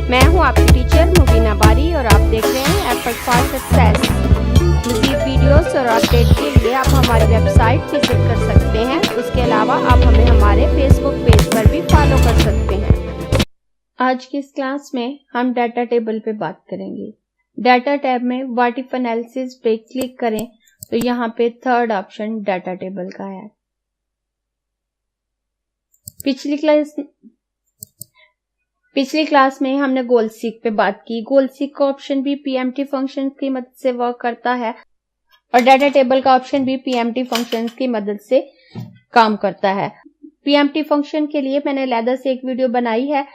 मैं हूं आपकी टीचर मुबीना बारी और आप देख रहे हैं एफर्ट फॉर सक्सेस। मज़ीद वीडियोस और अपडेट के लिए आप हमारी वेबसाइट विजिट कर सकते हैं। उसके अलावा आप हमें हमारे फेसबुक पेज पर भी फॉलो कर सकते हैं। आज की इस क्लास में हम डाटा टेबल पे बात करेंगे। डाटा टैब में व्हाट इफ एनालिसिस पे क्लिक करें तो यहाँ पे थर्ड ऑप्शन डाटा टेबल का है। पिछली क्लास में हमने गोल सीक पे बात की। गोल सीक का ऑप्शन भी पीएमटी फंक्शन की मदद से वर्क करता है और डाटा टेबल का ऑप्शन भी पीएमटी फंक्शन की मदद से काम करता है। पीएमटी फंक्शन के लिए मैंने अलग से एक वीडियो बनाई है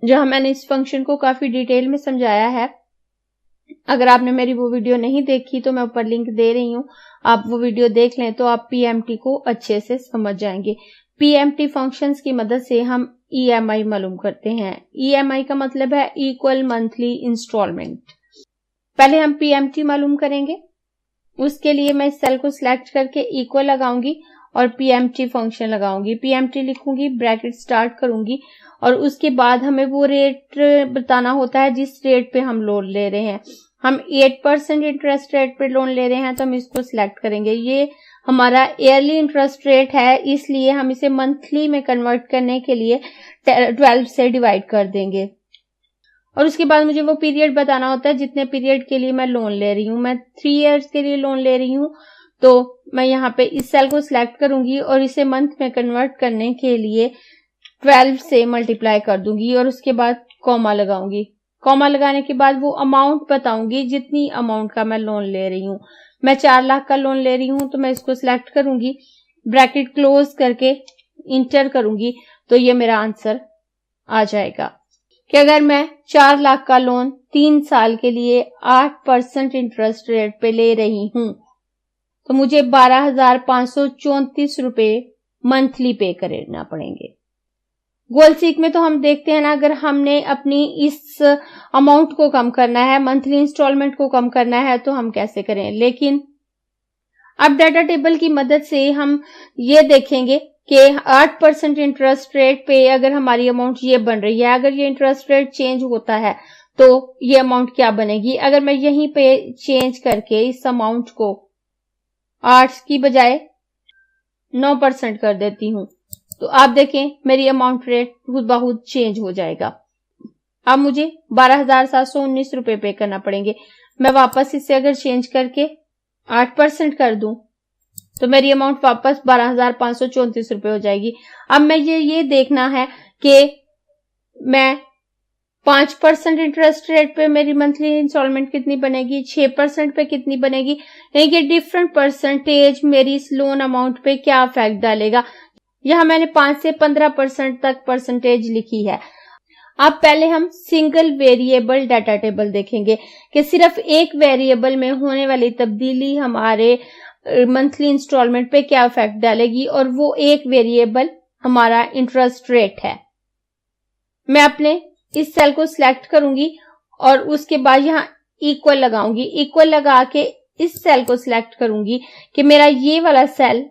जहां मैंने इस फंक्शन को काफी डिटेल में समझाया है। अगर आपने मेरी वो वीडियो नहीं देखी तो मैं ऊपर लिंक दे रही हूँ, आप वो वीडियो देख लें तो आप पीएमटी को अच्छे से समझ जाएंगे। पीएमटी फंक्शंस की मदद से हम ईएमआई मालूम करते हैं। ईएमआई का मतलब है इक्वल मंथली इंस्टॉलमेंट। पहले हम पीएमटी मालूम करेंगे। उसके लिए मैं इस सेल को सिलेक्ट करके इक्वल लगाऊंगी और पीएमटी फंक्शन लगाऊंगी। पीएमटी लिखूंगी, ब्रैकेट स्टार्ट करूंगी और उसके बाद हमें वो रेट बताना होता है जिस रेट पे हम लोन ले रहे हैं। हम 8% इंटरेस्ट रेट पे लोन ले रहे हैं तो हम इसको सिलेक्ट करेंगे। ये हमारा ईयरली इंटरेस्ट रेट है, इसलिए हम इसे मंथली में कन्वर्ट करने के लिए 12 से डिवाइड कर देंगे। और उसके बाद मुझे वो पीरियड बताना होता है जितने पीरियड के लिए मैं लोन ले रही हूँ। मैं 3 इयर्स के लिए लोन ले रही हूँ तो मैं यहाँ पे इस सेल को सिलेक्ट करूंगी और इसे मंथ में कन्वर्ट करने के लिए 12 से मल्टीप्लाई कर दूंगी और उसके बाद कॉमा लगाऊंगी। कॉमा लगाने के बाद वो अमाउंट बताऊंगी जितनी अमाउंट का मैं लोन ले रही हूँ। मैं 4 लाख का लोन ले रही हूँ तो मैं इसको सिलेक्ट करूंगी, ब्रैकेट क्लोज करके इंटर करूंगी तो ये मेरा आंसर आ जाएगा कि अगर मैं 4 लाख का लोन 3 साल के लिए 8% इंटरेस्ट रेट पे ले रही हूँ तो मुझे 12,534 रुपए मंथली पे करना पड़ेंगे। गोल सीक में तो हम देखते हैं ना, अगर हमने अपनी इस अमाउंट को कम करना है, मंथली इंस्टॉलमेंट को कम करना है तो हम कैसे करें। लेकिन अब डाटा टेबल की मदद से हम ये देखेंगे कि 8% इंटरेस्ट रेट पे अगर हमारी अमाउंट ये बन रही है, अगर ये इंटरेस्ट रेट चेंज होता है तो ये अमाउंट क्या बनेगी। अगर मैं यहीं पे चेंज करके इस अमाउंट को 8 की बजाय 9% कर देती हूँ तो आप देखें मेरी अमाउंट रेट खुद बहुत चेंज हो जाएगा। अब मुझे 12,719 रुपए पे करना पड़ेंगे। मैं वापस इसे अगर चेंज करके 8% कर दूं तो मेरी अमाउंट वापस 12,534 रुपए हो जाएगी। अब मैं ये देखना है कि मैं 5% इंटरेस्ट रेट पे मेरी मंथली इंस्टॉलमेंट कितनी बनेगी, 6% पे कितनी बनेगी, यानी कि डिफरेंट परसेंटेज मेरी इस लोन अमाउंट पे क्या इफेक्ट डालेगा। यहाँ मैंने 5 से 15% तक परसेंटेज लिखी है। अब पहले हम सिंगल वेरिएबल डाटा टेबल देखेंगे कि सिर्फ एक वेरिएबल में होने वाली तब्दीली हमारे मंथली इंस्टॉलमेंट पे क्या इफेक्ट डालेगी और वो एक वेरिएबल हमारा इंटरेस्ट रेट है। मैं अपने इस सेल को सिलेक्ट करूंगी और उसके बाद यहाँ इक्वल लगाऊंगी। इक्वल लगा के इस सेल को सिलेक्ट करूंगी कि मेरा ये वाला सेल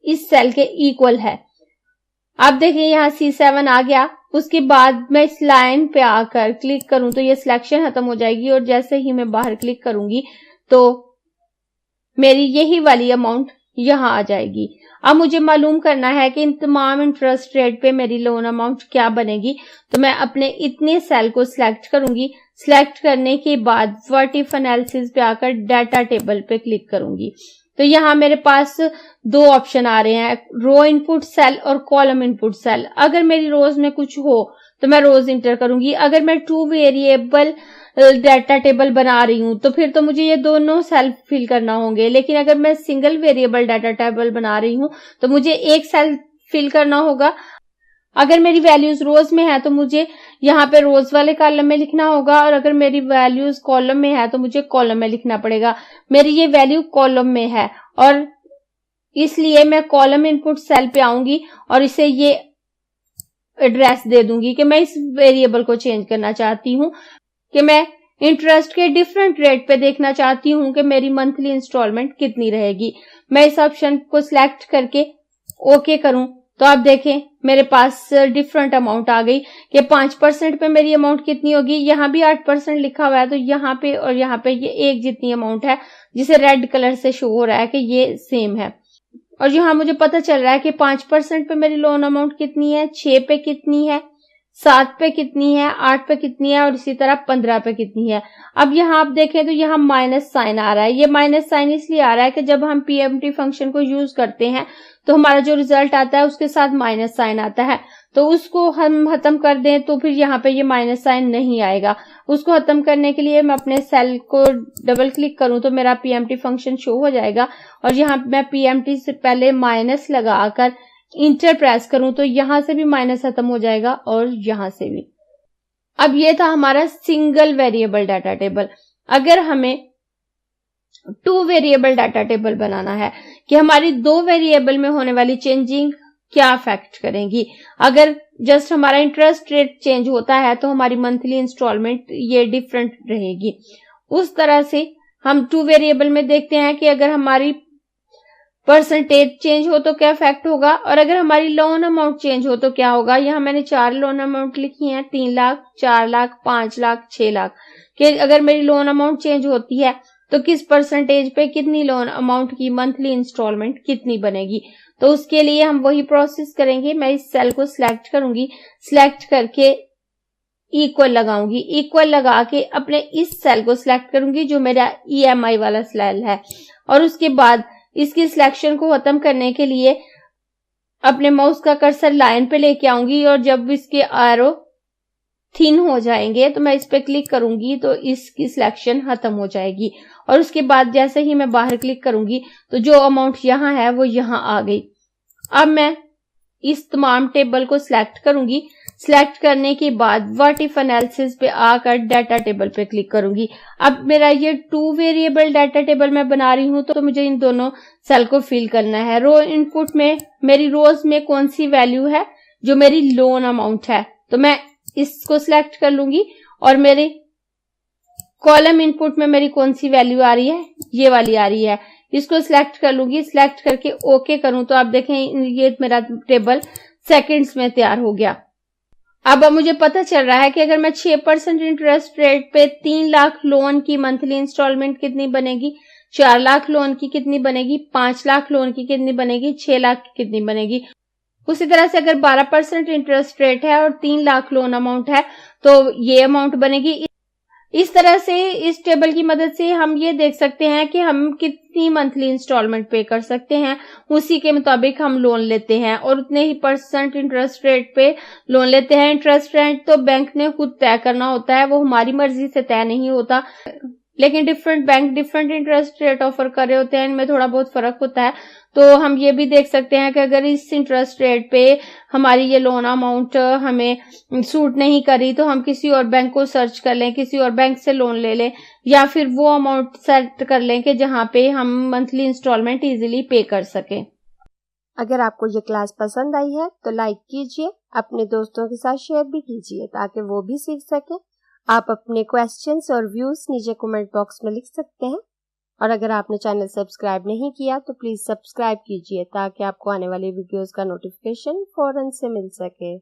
इस सेल के इक्वल है। आप देखिए यहाँ C7 आ गया। उसके बाद मैं इस लाइन पे आकर क्लिक करूं तो ये सिलेक्शन खत्म हो जाएगी और जैसे ही मैं बाहर क्लिक करूंगी तो मेरी यही वाली अमाउंट यहाँ आ जाएगी। अब मुझे मालूम करना है कि इन तमाम इंटरेस्ट रेट पे मेरी लोन अमाउंट क्या बनेगी तो मैं अपने इतने सेल को सिलेक्ट करूंगी। सिलेक्ट करने के बाद व्हाट इफ एनालिसिस पे आकर डाटा टेबल पे क्लिक करूंगी तो यहाँ मेरे पास 2 ऑप्शन आ रहे हैं, रो इनपुट सेल और कॉलम इनपुट सेल। अगर मेरी रोज में कुछ हो तो मैं रोज इंटर करूंगी। अगर मैं 2 वेरिएबल डाटा टेबल बना रही हूं तो फिर तो मुझे ये दोनों सेल फिल करना होंगे। लेकिन अगर मैं सिंगल वेरिएबल डाटा टेबल बना रही हूं तो मुझे एक सेल फिल करना होगा। अगर मेरी वैल्यूज रोज में है तो मुझे यहाँ पे रोज वाले कॉलम में लिखना होगा और अगर मेरी वैल्यूज कॉलम में है तो मुझे कॉलम में लिखना पड़ेगा। मेरी ये वैल्यू कॉलम में है और इसलिए मैं कॉलम इनपुट सेल पे आऊंगी और इसे ये एड्रेस दे दूंगी कि मैं इस वेरिएबल को चेंज करना चाहती हूँ, कि मैं इंटरेस्ट के डिफरेंट रेट पे देखना चाहती हूँ कि मेरी मंथली इंस्टॉलमेंट कितनी रहेगी। मैं इस ऑप्शन को सिलेक्ट करके ओके करूं तो आप देखें मेरे पास डिफरेंट अमाउंट आ गई कि 5% पे मेरी अमाउंट कितनी होगी। यहाँ भी 8% लिखा हुआ है, तो यहाँ पे और यहाँ पे ये एक जितनी अमाउंट है, जिसे रेड कलर से शो हो रहा है कि ये सेम है। और यहाँ मुझे पता चल रहा है कि 5% पे मेरी लोन अमाउंट कितनी है, 6 पे कितनी है, 7 पे कितनी है, 8 पे कितनी है और इसी तरह 15 पे कितनी है। अब यहाँ आप देखें तो यहाँ माइनस साइन आ रहा है। ये माइनस साइन इसलिए आ रहा है कि जब हम पीएमटी फंक्शन को यूज करते हैं तो हमारा जो रिजल्ट आता है उसके साथ माइनस साइन आता है, तो उसको हम खत्म कर दें तो फिर यहाँ पे ये माइनस साइन नहीं आएगा। उसको खत्म करने के लिए मैं अपने सेल को डबल क्लिक करूं तो मेरा पीएमटी फंक्शन शो हो जाएगा, और यहाँ मैं पीएमटी से पहले माइनस लगाकर इंटर प्रेस करूं तो यहां से भी माइनस खत्म हो जाएगा और यहां से भी। अब ये था हमारा सिंगल वेरिएबल डाटा टेबल। अगर हमें 2 वेरिएबल डाटा टेबल बनाना है कि हमारी 2 वेरिएबल में होने वाली चेंजिंग क्या अफेक्ट करेंगी। अगर जस्ट हमारा इंटरेस्ट रेट चेंज होता है तो हमारी मंथली इंस्टॉलमेंट ये डिफरेंट रहेगी। उस तरह से हम 2 वेरिएबल में देखते हैं कि अगर हमारी परसेंटेज चेंज हो तो क्या इफेक्ट होगा, और अगर हमारी लोन अमाउंट चेंज हो तो क्या होगा। यहाँ मैंने 4 लोन अमाउंट लिखी हैं, 3 लाख, 4 लाख, 5 लाख, 6 लाख, कि अगर मेरी लोन अमाउंट चेंज होती है तो किस परसेंटेज पे कितनी लोन अमाउंट की मंथली इंस्टॉलमेंट कितनी बनेगी। तो उसके लिए हम वही प्रोसेस करेंगे। मैं इस सेल को सिलेक्ट करूंगी, सिलेक्ट करके इक्वल लगाऊंगी, इक्वल लगा के अपने इस सेल को सिलेक्ट करूंगी जो मेरा ईएमआई वाला सेल है, और उसके बाद इसकी सिलेक्शन को खत्म करने के लिए अपने माउस का कर्सर लाइन पे लेके आऊंगी, और जब इसके एरो थिन हो जाएंगे तो मैं इस पे क्लिक करूंगी तो इसकी सिलेक्शन खत्म हो जाएगी। और उसके बाद जैसे ही मैं बाहर क्लिक करूंगी तो जो अमाउंट यहाँ है वो यहाँ आ गई। अब मैं इस तमाम टेबल को सिलेक्ट करूंगी, सिलेक्ट करने के बाद व्हाट इफ एनालिसिस पे आकर डाटा टेबल पे क्लिक करूंगी। अब मेरा ये 2 वेरिएबल डाटा टेबल मैं बना रही हूं तो मुझे इन दोनों सेल को फिल करना है। रो इनपुट में मेरी रोज में कौन सी वैल्यू है, जो मेरी लोन अमाउंट है, तो मैं इसको सिलेक्ट कर लूंगी, और मेरे कॉलम इनपुट में मेरी कौन सी वैल्यू आ रही है, ये वाली आ रही है, इसको सिलेक्ट कर लूंगी। सिलेक्ट करके ओके करूं तो आप देखें ये मेरा टेबल सेकंड्स में तैयार हो गया। अब मुझे पता चल रहा है कि अगर मैं 6% इंटरेस्ट रेट पे 3 लाख लोन की मंथली इंस्टॉलमेंट कितनी बनेगी, 4 लाख लोन की कितनी बनेगी, 5 लाख लोन की कितनी बनेगी, 6 लाख की कितनी बनेगी। उसी तरह से अगर 12% इंटरेस्ट रेट है और 3 लाख लोन अमाउंट है तो ये अमाउंट बनेगी। इस तरह से इस टेबल की मदद से हम ये देख सकते हैं कि हम कितनी मंथली इंस्टॉलमेंट पे कर सकते हैं, उसी के मुताबिक हम लोन लेते हैं और उतने ही परसेंट इंटरेस्ट रेट पे लोन लेते हैं। इंटरेस्ट रेट तो बैंक ने खुद तय करना होता है, वो हमारी मर्जी से तय नहीं होता, लेकिन different bank different interest rate offer कर रहे होते हैं, इनमें थोड़ा बहुत फर्क होता है। तो हम ये भी देख सकते हैं कि अगर इस इंटरेस्ट रेट पे हमारी ये लोन अमाउंट हमें सूट नहीं करी तो हम किसी और बैंक को सर्च कर लें, किसी और बैंक से लोन ले लें, या फिर वो अमाउंट सेट कर लें कि जहां पे हम मंथली इंस्टॉलमेंट इजीली पे कर सकें। अगर आपको ये क्लास पसंद आई है तो लाइक कीजिए, अपने दोस्तों के साथ शेयर भी कीजिए ताकि वो भी सीख सके। आप अपने क्वेश्चंस और व्यूज नीचे कमेंट बॉक्स में लिख सकते हैं, और अगर आपने चैनल सब्सक्राइब नहीं किया तो प्लीज सब्सक्राइब कीजिए ताकि आपको आने वाली वीडियोस का नोटिफिकेशन फौरन से मिल सके।